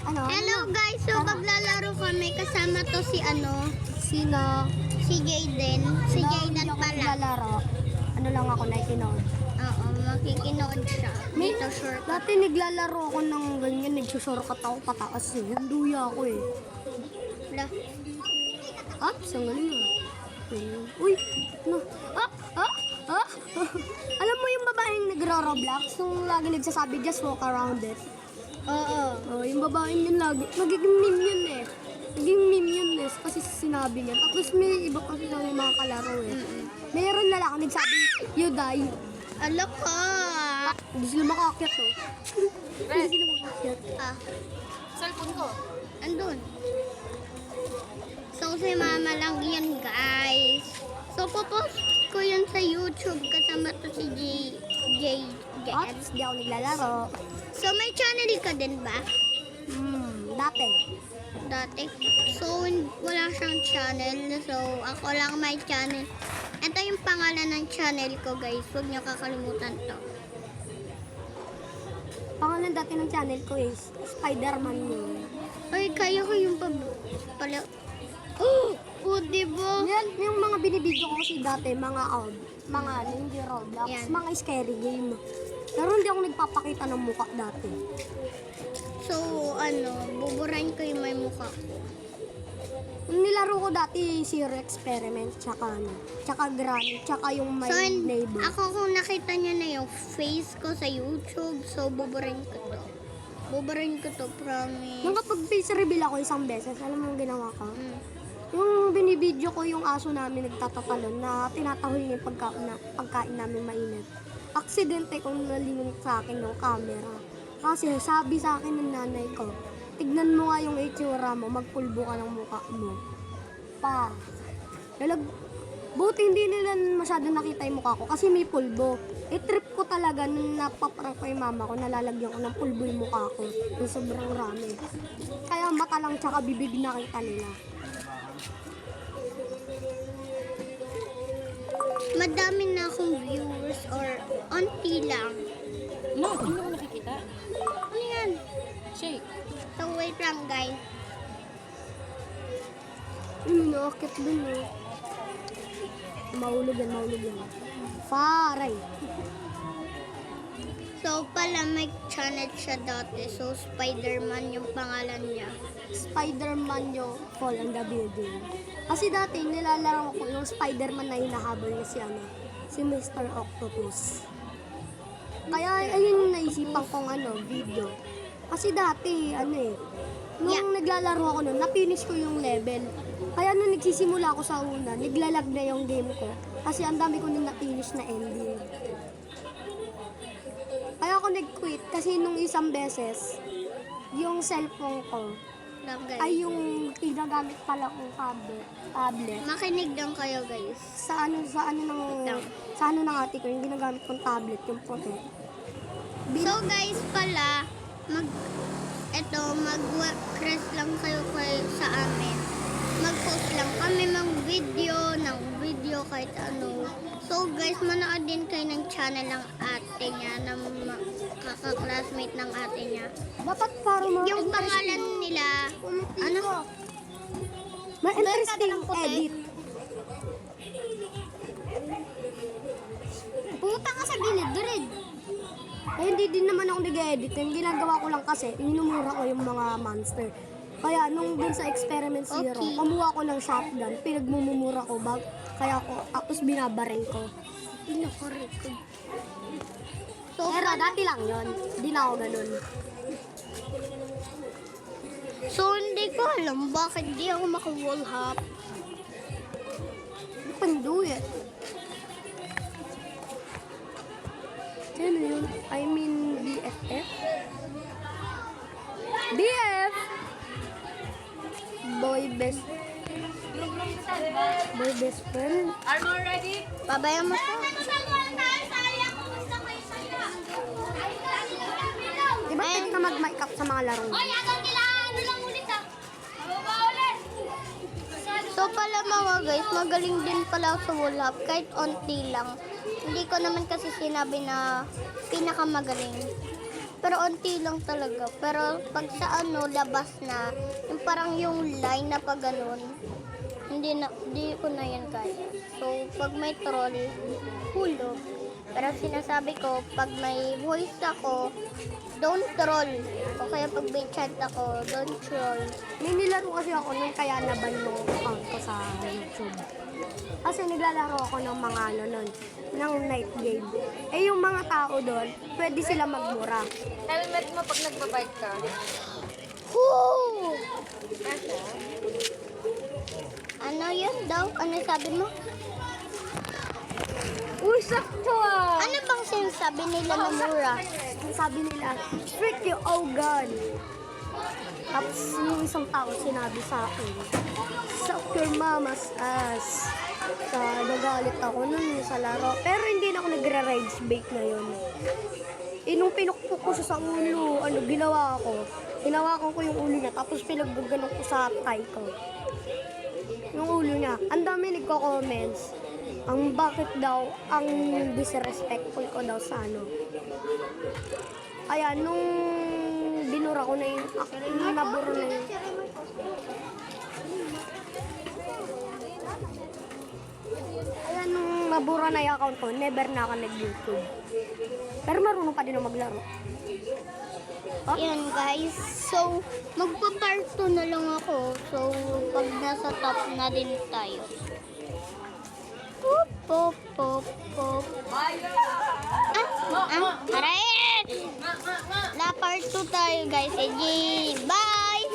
Hello guys, so maglalaro kami kasama to si Sino? si Jayden. Si Hello, Jayden hindi ako pala. naglalaro. Ano lang ako, nakikinood. Oo, makikinood siya. Dito short. Dati naglalaro ako ng ganyan, nagsusurkat ako pataas eh. Handuya ako eh. Wala. Ang galing ah. Uy, no. Alam mo yung babaeng nagro-roblox, nung lagi nagsasabi, just walk around it. Oo. Oh, yung babaeng yun lagi, nagiging meme yun eh. Naging meme yun eh, kasi sinabi niya. Tapos may iba kasi sa mga kalaro eh. Mayroon na lang nagsabi, you die. Ala ka. Hindi sila makaakyat oh. Hindi sila makaakyat. Cellphone ko. Andun. So si mama lang yan guys. So popost ko yun sa YouTube kasama to si At JS. di ako naglalaro. So may channel ka din ba? Dati. Dati. So, wala siyang channel. So, ako lang may channel. Ito yung pangalan ng channel ko, guys. Huwag niyo kakalimutan to. Pangalan dati ng channel ko is Spider-Man yun. Ay, kaya ko yung pala. Oh, diba? Yan, yung mga binibidyo ko kasi dati, mga hindi Roblox, Yan. mga scary game. Pero hindi ako nagpapakita ng mukha dati. So, buburahin ko yung may mukha ko. Yung nilaro ko dati, Zero Experiment, tsaka Granny, tsaka yung my So, neighbor. ako kung nakita niyo na yung face ko sa YouTube, so buburahin ko to. Buburahin ko to, promise. Nung kapag face reveal ako isang beses, alam mo yung ginawa ko? Mm. Yung binibidyo ko yung aso namin nagtatatalon na tinatahol niya yung pagkain namin mainit. Aksidente kung nalingon sa akin ng camera. Kasi sabi sa akin ng nanay ko, tignan mo nga yung itsura mo, magpulbo ka ng mukha mo. Buti hindi nila masyado nakita yung mukha ko kasi may pulbo. Trip ko talaga nung napaprank ko yung mama ko, nalalagyan ko ng pulbo yung mukha ko. Yung sobrang rami. Kaya mata lang tsaka bibig nakita nila. Madami na akong viewers or onti lang. No, hindi ko nakikita. Ano yan? Shake. So, wait lang, guys. Nakakit dun eh. Mahulog yan. Faray. So, pala may channel siya dati. So, Spider-Man yung pangalan niya. Spider-Man yung Fall on the Building. Kasi dati nilalaro ko yung Spider-Man na hinahabol niya si Mr. Octopus. Kaya ayun yung naisipan kong video. Kasi dati, nung naglalaro ako nun, na-finish ko yung level. Kaya nung nagsisimula ako sa una, naglalag na yung game ko. Kasi ang dami ko nung na-finish na ending. Kaya ako nag-quit kasi nung isang beses, yung cellphone ko, Lang, guys. ay yung ginagamit pala kong tablet. Makinig lang kayo, guys. Sa ano ng ate ko, yung ginagamit kong tablet, yung puti. So, guys, pala, mag-request lang kayo sa amin. Mag-post lang kami ng video kahit ano. So, guys, manood din kayo ng channel ng ate niya, ng kaka-classmate ng ate niya. Dapat para Yung pangalan nila, may interesting edit. Pumunta ka sa gilid. Eh, hindi din naman ako nag-edit. Yung ginagawa ko lang kasi, minumura ko yung mga monster. Kaya nung dun sa Experiment Zero, Okay. kumuha ko ng shotgun, pinagmumura ko, kaya ko, tapos binabaril ko. pinakorek. So, pero dati lang yun. Hindi na ako ganun. So, hindi ko alam bakit di ako maka-wall hop. You can do it. Ano yun? I mean, BFF? BF! Boy best friend. Are you ready? Pabayaan mo to. Diba pwede ka mag-mic up sa mga laro? So pala mga guys, magaling din pala sa wall hop kahit onti lang. Hindi ko naman kasi sinabi na pinakamagaling. pero onti lang talaga. Pero pag sa ano, labas na, yung parang yung line na pag ganun, hindi ko na yan kaya. So, pag may troll, hulog. Pero sinasabi ko, pag may voice ako, don't troll. O kaya pag may chat ako, don't troll. May nilaro kasi ako nung kaya naban yung account ko sa YouTube. Kasi naglalaro ako ng mga ano nun, ng night game. Eh yung mga tao doon, pwede sila magmura. Helmet mo pag nagbabike ka. Woo! Ano yun daw? Ano sabi mo? Uy, sakto ah! Ano bang sinasabi nila na mura? Sabi nila, trick you, oh God. Tapos yung isang tao sinabi sa akin, suck your mama's ass. Nagalit ako nun sa laro. Pero hindi na ako nagre-rage bait na yun. Nung pinukpok ko siya sa ulo, ano ginawa ko? Hinawakan ko yung ulo niya, tapos pinagbuganon ko sa thigh ko. Yung ulo niya. Ang dami nagko-comments. Ang bakit daw, ang disrespectful ko daw sa ano. Kaya nung binura ko na yung, naburo na yung, kaya nung nabura na yung account ko, never na ako nag-YouTube. Pero marunong pa din ako maglaro. Yan guys. So, magpa-part 2 na lang ako. So, pag nasa top na din tayo. Pop, pop, pop, pop. Aray! La part 2 tayo guys. Bye!